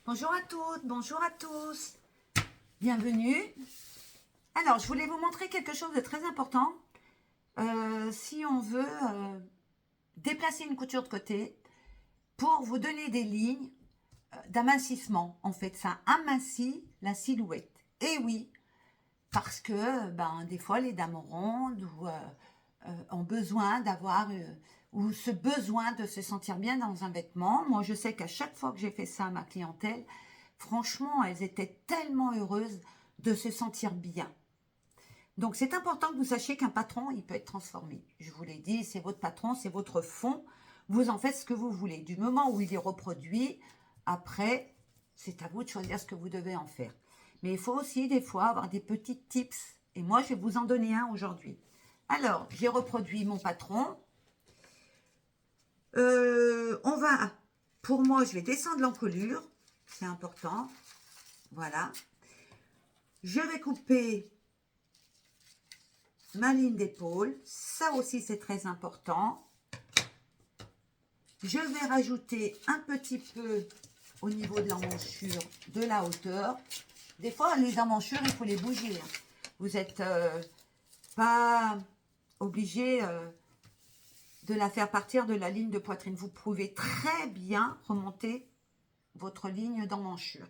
Bonjour à toutes, bonjour à tous. Bienvenue. Alors, je voulais vous montrer quelque chose de très important. Si on veut déplacer une couture de côté pour vous donner des lignes d'amincissement. En fait, ça amincit la silhouette. Et oui, parce que des fois, les dames rondes ont besoin d'avoir ou ce besoin de se sentir bien dans un vêtement. Moi, je sais qu'à chaque fois que j'ai fait ça à ma clientèle, franchement, elles étaient tellement heureuses de se sentir bien. Donc, c'est important que vous sachiez qu'un patron, il peut être transformé. Je vous l'ai dit, c'est votre patron, c'est votre fond. Vous en faites ce que vous voulez. Du moment où il est reproduit, après, c'est à vous de choisir ce que vous devez en faire. Mais il faut aussi, des fois, avoir des petits tips. Et moi, je vais vous en donner un aujourd'hui. Alors, j'ai reproduit mon patron. Pour moi, je vais descendre l'encolure. C'est important. Voilà. Je vais couper ma ligne d'épaule. Ça aussi, c'est très important. Je vais rajouter un petit peu au niveau de l'emmanchure de la hauteur. Des fois, les emmanchures, il faut les bouger. Vous n'êtes pas obligé de la faire partir de la ligne de poitrine. Vous pouvez très bien remonter votre ligne d'emmanchure.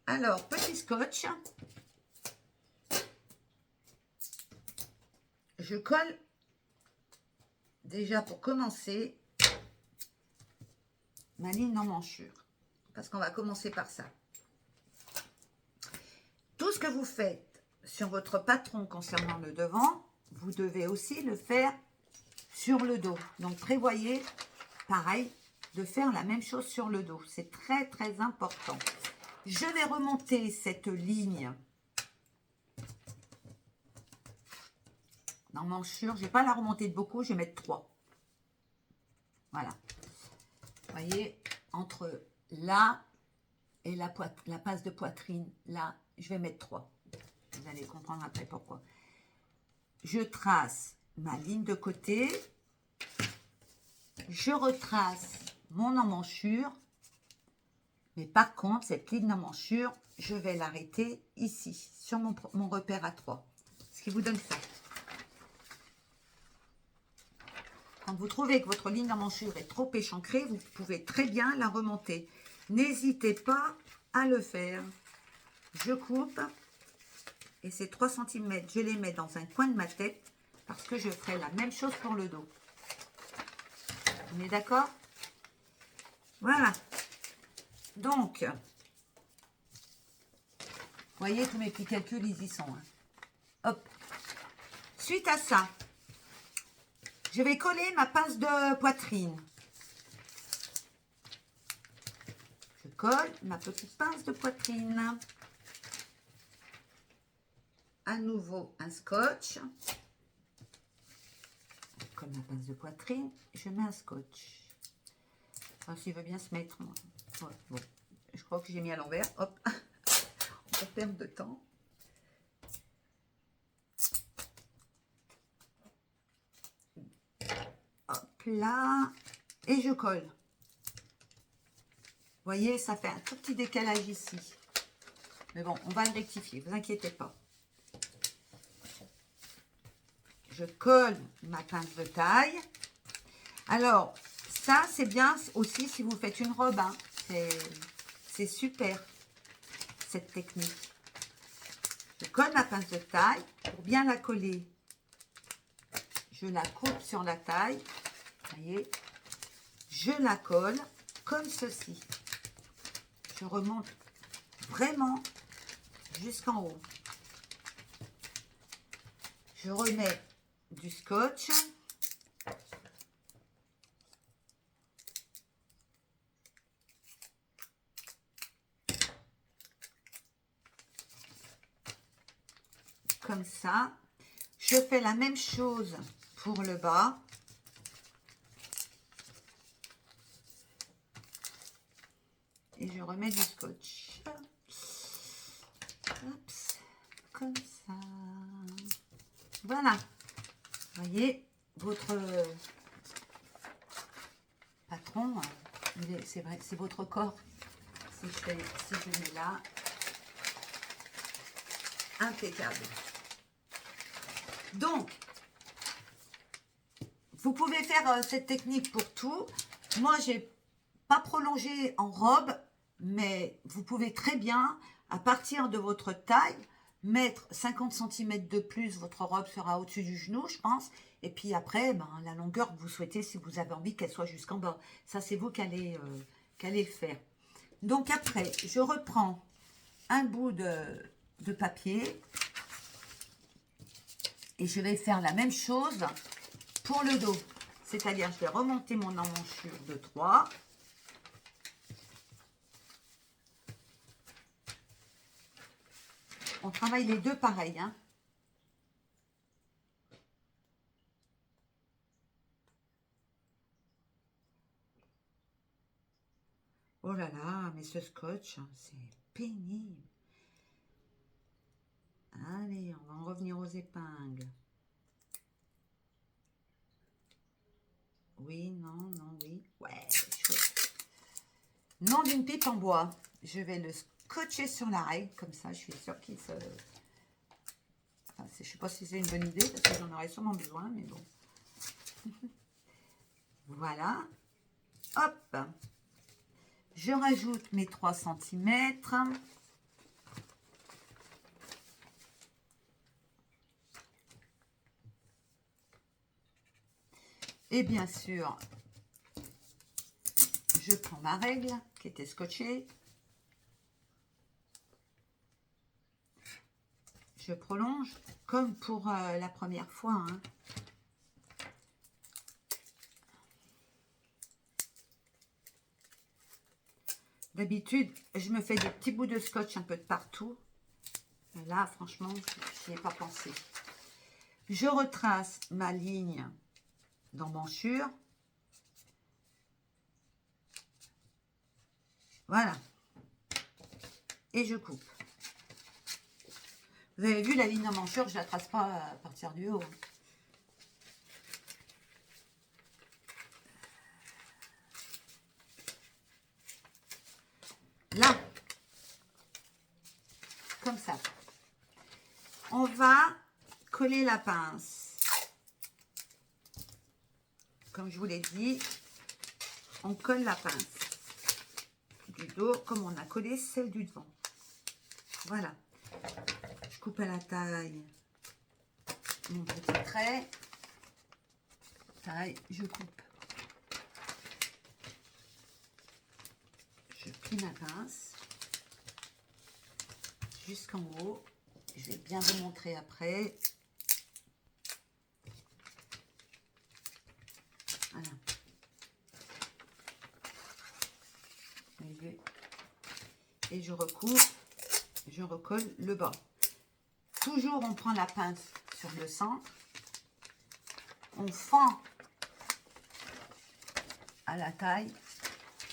Alors, petit scotch. Je colle déjà pour commencer ma ligne d'emmanchure. Parce qu'on va commencer par ça. Tout ce que vous faites sur votre patron concernant le devant, vous devez aussi le faire sur le dos. Donc, prévoyez, pareil, de faire la même chose sur le dos. C'est très, très important. Je vais remonter cette ligne d'emmanchure. Je ne vais pas la remonter de beaucoup, je vais mettre 3. Voilà. Vous voyez, entre là et la passe de poitrine, là, je vais mettre 3. Vous allez comprendre après pourquoi. Je trace ma ligne de côté. Je retrace mon emmanchure. Mais par contre, cette ligne d'emmanchure, je vais l'arrêter ici, sur mon repère à 3. Ce qui vous donne ça. Quand vous trouvez que votre ligne d'emmanchure est trop échancrée, vous pouvez très bien la remonter. N'hésitez pas à le faire. Je coupe et ces 3 cm, je les mets dans un coin de ma tête parce que je ferai la même chose pour le dos. On est d'accord? Voilà. Donc, vous voyez, tous mes petits calculs, ils y sont. Hein. Hop. Suite à ça, je vais coller ma pince de poitrine. Je colle ma petite pince de poitrine. À nouveau un scotch. Comme ma pince de poitrine, je mets un scotch. Enfin, s'il veut bien se mettre, moi. Ouais, bon. Je crois que j'ai mis à l'envers. Hop. On perd de temps. Hop là. Et je colle. Vous voyez, ça fait un tout petit décalage ici. Mais bon, on va le rectifier, vous inquiétez pas. Je colle ma pince de taille. Alors, ça, c'est bien aussi si vous faites une robe. Hein. C'est super, cette technique. Je colle ma pince de taille. Pour bien la coller, je la coupe sur la taille. Vous voyez, je la colle comme ceci. Je remonte vraiment jusqu'en haut. Je remets du scotch. Comme ça. Je fais la même chose pour le bas. Et je remets du scotch. Hop, comme ça. Voilà. Vous voyez, votre patron, c'est vrai, c'est votre corps. Si je mets là, impeccable. Donc, vous pouvez faire cette technique pour tout. Moi, j'ai pas prolongé en robe, mais vous pouvez très bien, à partir de votre taille, mettre 50 cm de plus, votre robe sera au-dessus du genou, je pense. Et puis après, ben, la longueur que vous souhaitez, si vous avez envie qu'elle soit jusqu'en bas. Ça, c'est vous qui allez le faire. Donc après, je reprends un bout de papier et je vais faire la même chose pour le dos. C'est-à-dire, je vais remonter mon emmanchure de 3. On travaille les deux pareil, hein. Oh là là, mais ce scotch, c'est pénible. Allez, on va en revenir aux épingles. Oui, non, non, oui. Ouais, c'est chaud. Nom d'une pipe en bois. Je vais le scotcher sur la règle, comme ça, je suis sûre qu'il se... Enfin, je ne sais pas si c'est une bonne idée, parce que j'en aurais sûrement besoin, mais bon. Voilà. Hop. Je rajoute mes 3 cm. Et bien sûr, je prends ma règle qui était scotchée. Je prolonge comme pour la première fois, hein. D'habitude, je me fais des petits bouts de scotch un peu de partout. Et là, franchement, je n'y ai pas pensé. Je retrace ma ligne d'emmanchure. Voilà. Et je coupe. Vous avez vu, la ligne d'emmanchure, je ne la trace pas à partir du haut. Là, comme ça. On va coller la pince. Comme je vous l'ai dit, on colle la pince du dos comme on a collé celle du devant. Voilà. Je coupe à la taille mon petit trait. Taille, je coupe. Je plie ma pince jusqu'en haut. Je vais bien vous montrer après. Voilà. Et je recoupe, je recolle le bas. Toujours on prend la pince sur le centre. On fend à la taille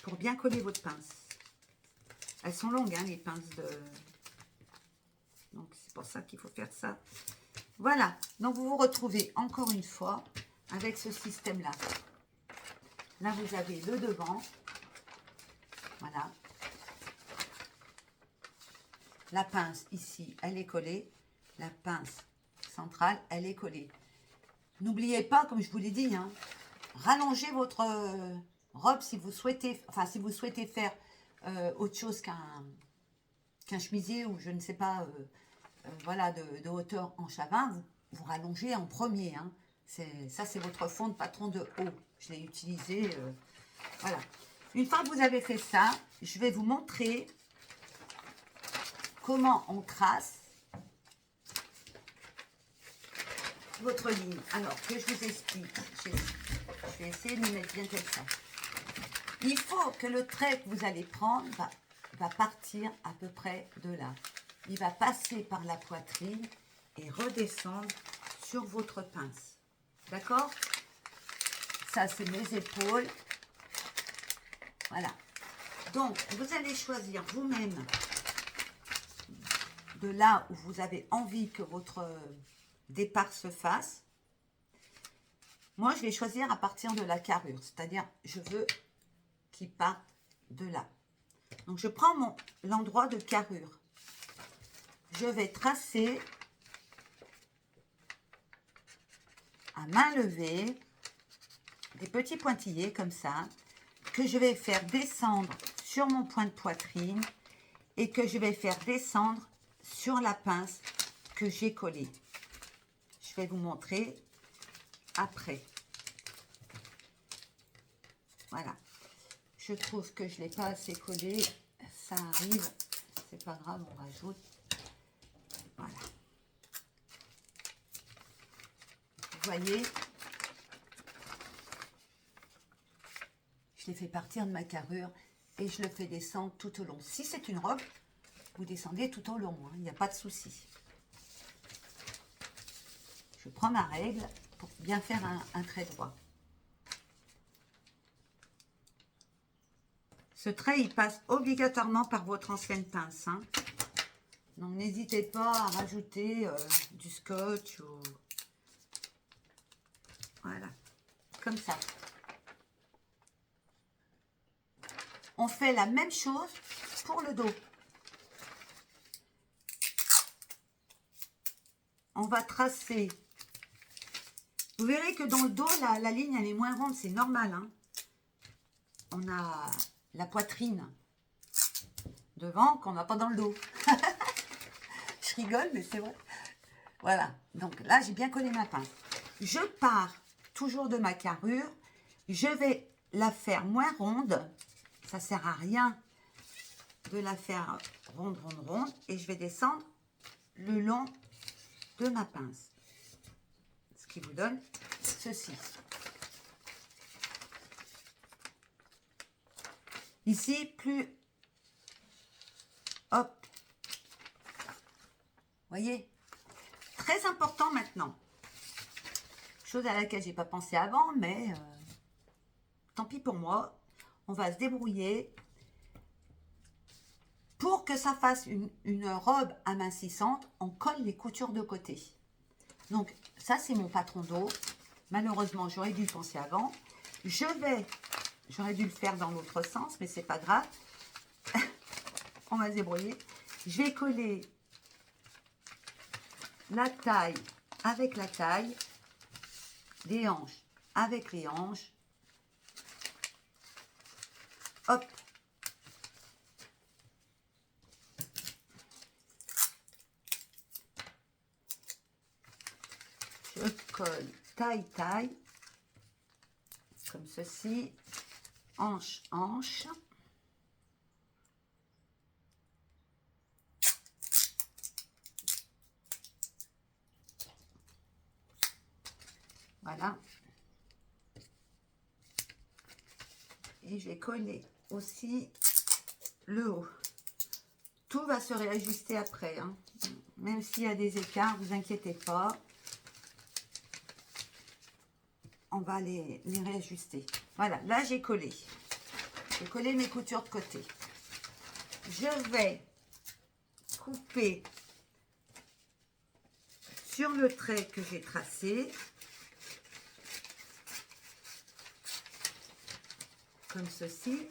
pour bien coller votre pince. Elles sont longues, hein, les pinces de... Donc, c'est pour ça qu'il faut faire ça. Voilà. Donc, vous vous retrouvez encore une fois avec ce système-là. Là, vous avez le devant. Voilà. La pince, ici, elle est collée. La pince centrale, elle est collée. N'oubliez pas, comme je vous l'ai dit, hein, rallongez votre robe si vous souhaitez, enfin, si vous souhaitez faire autre chose qu'un chemisier ou je ne sais pas, voilà, de hauteur en chavin, vous rallongez en premier, hein. Ça, c'est votre fond de patron de haut. Je l'ai utilisé, voilà. Une fois que vous avez fait ça, je vais vous montrer comment on trace votre ligne. Alors, que je vous explique. Je vais essayer de me mettre bien comme ça. Il faut que le trait que vous allez prendre va partir à peu près de là. Il va passer par la poitrine et redescendre sur votre pince. D'accord? Ça, c'est mes épaules. Voilà. Donc, vous allez choisir vous-même de là où vous avez envie que votre départ se fasse. Moi, je vais choisir à partir de la carrure. C'est-à-dire, je veux qu'il parte de là. Donc, je prends l'endroit de carrure. Je vais tracer à main levée des petits pointillés comme ça, que je vais faire descendre sur mon point de poitrine et que je vais faire descendre sur la pince que j'ai collée. Je vais vous montrer après. Voilà. Je trouve que je ne l'ai pas assez collé. Ça arrive. C'est pas grave, on rajoute. Voilà. Vous voyez, je l'ai fait partir de ma carrure et je le fais descendre tout au long. Si c'est une robe, vous descendez tout au long, hein, il n'y a pas de souci. Je prends ma règle pour bien faire un trait droit. Ce trait, il passe obligatoirement par votre ancienne pince, hein. Donc, n'hésitez pas à rajouter du scotch ou... Voilà, comme ça. On fait la même chose pour le dos. On va tracer. Vous verrez que dans le dos, la ligne, elle est moins ronde, c'est normal, hein. On a la poitrine devant qu'on n'a pas dans le dos. Je rigole, mais c'est vrai. Voilà, donc là, j'ai bien collé ma pince. Je pars toujours de ma carrure. Je vais la faire moins ronde. Ça ne sert à rien de la faire ronde, ronde, ronde. Et je vais descendre le long de ma pince. Ce qui vous donne ceci. Ici, plus... Hop. Voyez? Très important maintenant. Chose à laquelle j'ai pas pensé avant, mais tant pis pour moi. On va se débrouiller pour que ça fasse une robe amincissante. On colle les coutures de côté. Donc ça, c'est mon patron dos. Malheureusement, j'aurais dû y penser avant. J'aurais dû le faire dans l'autre sens, mais c'est pas grave. On va se débrouiller. Je vais coller la taille avec la taille, les hanches avec les hanches. Hop. Je colle taille, comme ceci, hanche. Voilà. Et je vais coller aussi le haut. Tout va se réajuster après, hein. Même s'il y a des écarts, vous inquiétez pas. On va les réajuster. Voilà, là j'ai collé. J'ai collé mes coutures de côté. Je vais couper sur le trait que j'ai tracé. Comme ceci.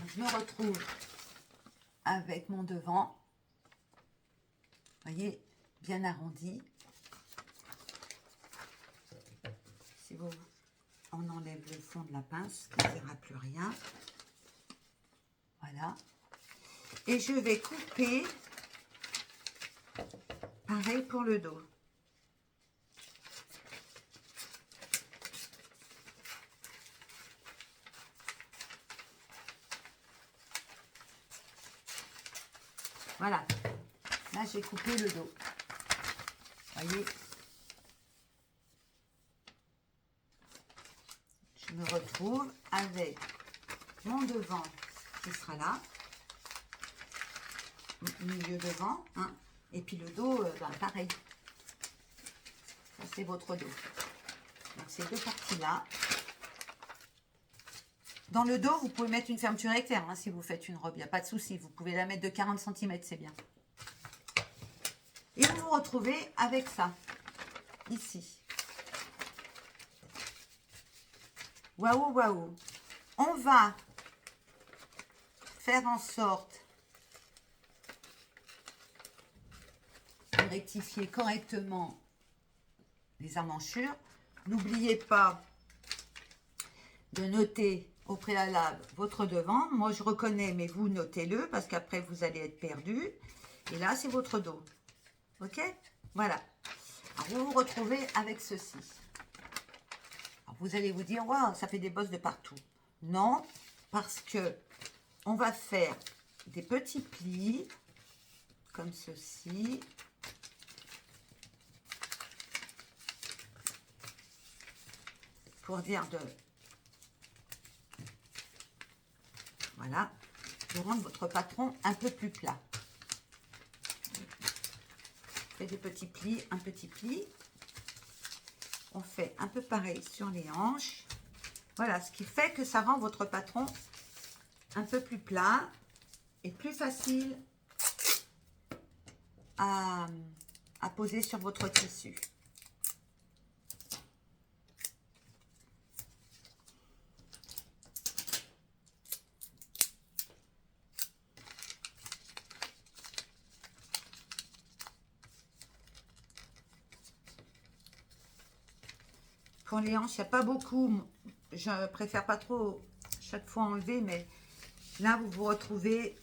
Je me retrouve avec mon devant. Vous voyez, bien arrondi. Si vous, on enlève le fond de la pince, il ne verra plus rien. Voilà. Et je vais couper, pareil pour le dos. Voilà. Là, j'ai coupé le dos. Voyez. Je me retrouve avec mon devant qui sera là, milieu devant, hein, et puis le dos, ben, pareil. Ça, c'est votre dos. Donc, ces deux parties-là. Dans le dos, vous pouvez mettre une fermeture éclair, hein, si vous faites une robe, il n'y a pas de souci. Vous pouvez la mettre de 40 cm, c'est bien. Et vous vous retrouvez avec ça, ici. Waouh, waouh. On va faire en sorte de rectifier correctement les emmanchures. N'oubliez pas de noter au préalable votre devant. Moi, je reconnais, mais vous notez-le parce qu'après, vous allez être perdu. Et là, c'est votre dos. OK? Voilà. Alors, vous vous retrouvez avec ceci. Alors, vous allez vous dire, waouh, ça fait des bosses de partout. Non, parce que on va faire des petits plis comme ceci. Pour dire voilà, de rendre votre patron un peu plus plat. On fait des petits plis, un petit pli. On fait un peu pareil sur les hanches. Voilà, ce qui fait que ça rend votre patron un peu plus plat et plus facile à poser sur votre tissu. Pour les hanches, il n'y a pas beaucoup. Je préfère pas trop chaque fois enlever, mais là, vous vous retrouvez.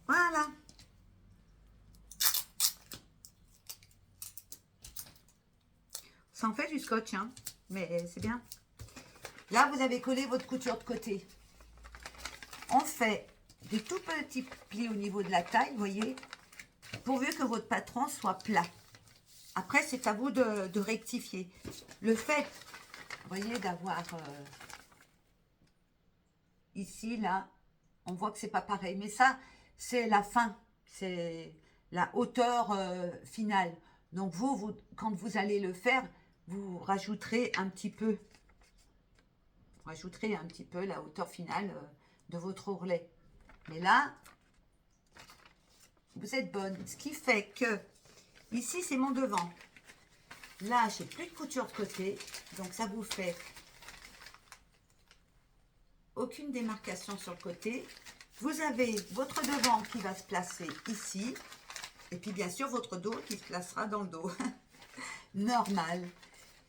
Voilà. Ça en fait du scotch, hein, mais c'est bien. Là, vous avez collé votre couture de côté. On fait des tout petits plis au niveau de la taille, vous voyez, pourvu que votre patron soit plat. Après, c'est à vous de rectifier. Le fait, vous voyez, d'avoir ici, là, on voit que c'est pas pareil. Mais ça, c'est la fin. C'est la hauteur finale. Donc, vous, quand vous allez le faire, vous rajouterez un petit peu. Vous rajouterez un petit peu la hauteur finale de votre ourlet. Mais là, vous êtes bonne. Ce qui fait que ici, c'est mon devant. Là, j'ai plus de couture de côté. Donc, ça vous fait aucune démarcation sur le côté. Vous avez votre devant qui va se placer ici. Et puis, bien sûr, votre dos qui se placera dans le dos. Normal.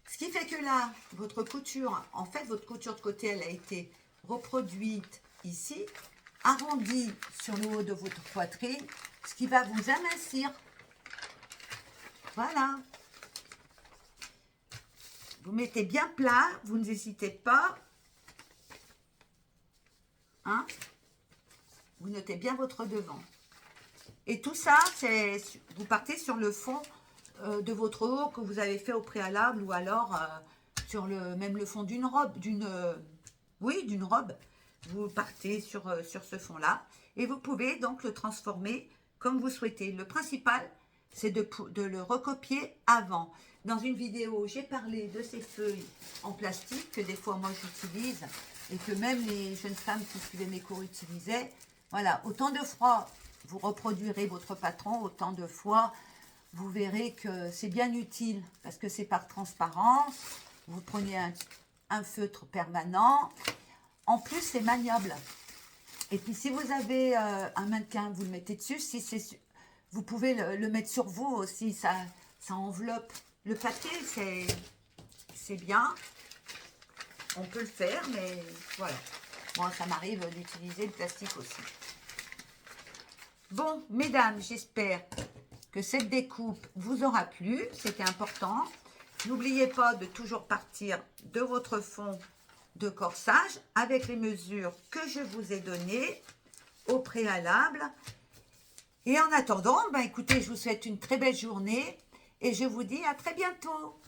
Ce qui fait que là, votre couture, en fait, votre couture de côté, elle a été reproduite ici, arrondie sur le haut de votre poitrine, ce qui va vous amincir. Voilà. Vous mettez bien plat, vous n'hésitez pas. Hein? Vous notez bien votre devant. Et tout ça, c'est vous partez sur le fond de votre haut que vous avez fait au préalable ou alors sur même le fond d'une robe, d'une robe. Vous partez sur ce fond-là et vous pouvez donc le transformer comme vous souhaitez. Le principal, c'est de le recopier avant. Dans une vidéo, j'ai parlé de ces feuilles en plastique que des fois moi j'utilise et que même les jeunes femmes qui suivaient mes cours utilisaient. Voilà, autant de fois vous reproduirez votre patron, autant de fois vous verrez que c'est bien utile parce que c'est par transparence. Vous prenez un feutre permanent. En plus, c'est maniable. Et puis, si vous avez un mannequin, vous le mettez dessus. Si vous pouvez le mettre sur vous aussi. Ça enveloppe. Le papier, c'est bien. On peut le faire, mais voilà. Moi, ça m'arrive d'utiliser le plastique aussi. Bon, mesdames, j'espère que cette découpe vous aura plu. C'était important. N'oubliez pas de toujours partir de votre fond de corsage avec les mesures que je vous ai données au préalable. Et en attendant, ben écoutez, je vous souhaite une très belle journée et je vous dis à très bientôt.